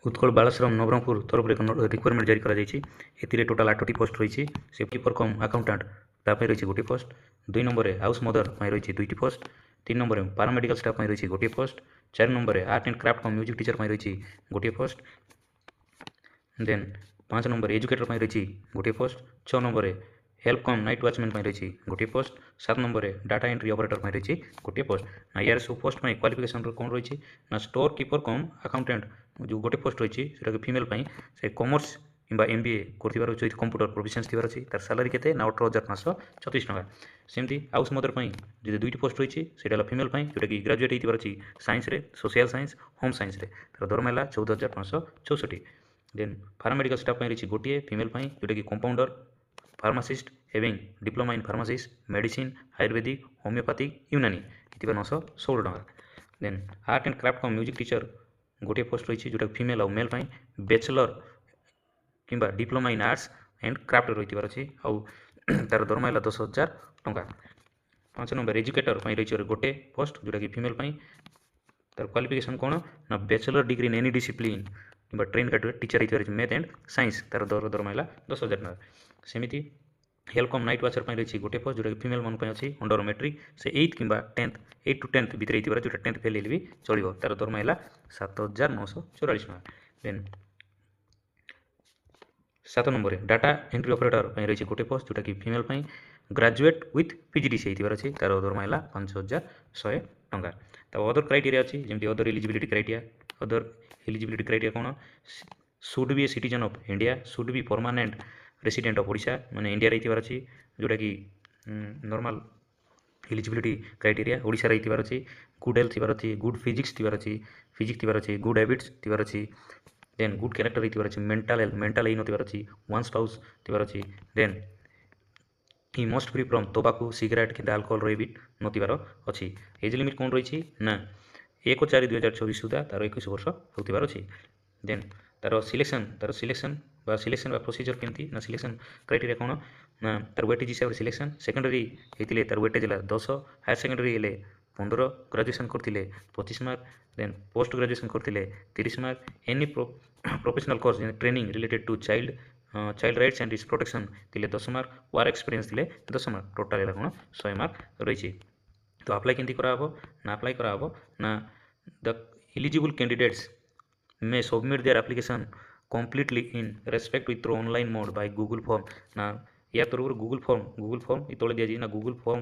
उत्कल बालाश्रम नवरंगपुर तरफ रिक्वायरमेंट जारी कर टोटाल 8टी पोस्ट रही सेफ्टी फॉर कम अकाउंटेंट ताप रही गोटे पोस्ट। 2 नंबर हाउस मदर रही 2टी पोस्ट। 3 नंबर पारामेडिकल स्टाफ रही गोटे post. 4 number art and craft cum music teacher रही गोटे पोस्ट। देन 5 नंबर एजुकेटर रही गोटे पोस्ट। 6 नंबर हेल्प कम नाइट वॉचमैन रही गोटे post. 7 number data entry operator रही गोटे पोस्ट। ना यार सब पोस्ट में क्वालिफिकेशन कौन रही ना स्टोर कीपर कम अकाउंटेंट जो गोटे पोस्ट रही है फिमेल से कॉमर्स कि MBA कर कंप्यूटर प्रोफिशिएंसी थी अच्छी तार सैलरी के 18,536 टका। सेमती हाउस मदर जो 2टी पोस्ट रही है फिमेल जोटा कि ग्रेजुएट होती साइंस रे सोशल साइंस होम साइंस रे तार दरमा है 14,564। देन फार्मामेडिकल स्टाफ रही गोटे फिमेल जोटा कि कंपाउंडर फार्मासिस्ट एवं diploma in pharmacist medicine ayurvedic homeopathic Unani ये 916 टका। Then art and craft cum music teacher गोटे पोस्ट रही जोटा फिमेल और मेल बैचलर कि diploma in arts and craft रही अच्छी आउ तार दरमा है 10,000 टका। 5 नंबर एजुकेटर रही गोटे पोस्ट जोटा कि फिमेल तार क्वालिफिकेशन कौन ना bachelor degree in any discipline कि ट्रेन ग्रेजुएट टीचर रही मैथ एंड साइंस तार दरमा है 10,000 टका। सेमती हेल्प कम नाइट वाचर रही गोटे पोस्ट जोटा कि फिमेल मन अच्छी अंडर मैट्रिक से 8th कि 10th 8 to 10th भितर जो 10th फेल भी चलो तार दरमा है 7,944 टका। Then 7 number data entry operator रही गोटे पोस्ट जोटा कि फिमेल ग्रेजुएट विथ PGDCA अच्छी तार दरमा है 5,100 टका। तो अदर क्राइटेरिया अच्छी जमी अदर एलिजिबिलिटी क्राइटेरिया कौन should be a citizen of India should be permanent resident of Odisha माने इंडिया रही अच्छी जोटा कि नॉर्मल एलिजिबिलिटी क्राइटेरिया ओडिशा रही अच्छी गुड हेल्थ थी गुड फिजिक्स थी अच्छी गुड हैबिट्स थी अच्छी। देन गुड कैरेक्टर रही अच्छी मेंटल ही नथी अच्छी वन स्पाउस थी अच्छी। Then he must free from tobacco cigarette कि अल्कोहल रही नथी अच्छी। एज लिमिट कौन रही ना 1/4/2024 सुधा तार 21 वर्ष होतिबार अच्छी। देन तार सिलेक्शन प्रोसीजर केमती ना सिलेक्शन क्राइटेरिया कौन ना तार वेटेज हिसाब से सिलेक्शन सेकेंडरी होते तार वेटेज है 10 हायर सेकेंडरी है 15 ग्रेजुएशन करते 25 मार्क। देन पोस्ट ग्रेजुएशन करते 30 mark. Any professional course training related to child rights and its protection थे 10 मार्क। वार एक्सपीरियंस थे 10 मार्क टोटाल है कौन 100 मार्क रही। तो अप्लाई केमती कराहब ना अप्लाई कराहब ना the eligible candidates may submit their application completely in respect with through online mode by Google form ना या तरफ Google form ये तले दिया ना Google form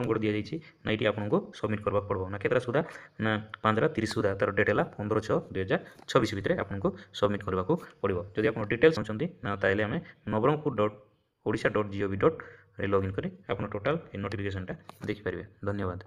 गोटे दि जाइए ना ये आपको सबमिट करवाक पड़ो ना केतरा सुधा ना 15/30 सुधा तार डेट है 15/6/2024 भितर आपको सबमिट करवाक पड़ो। जदि आप डिटेल्स चाहते ना ताइले आम nabarangpur.odisha.gov.in लॉगिन करी आप टोटाल नोटिफिकेशनटा देखिपारे। धन्यवाद।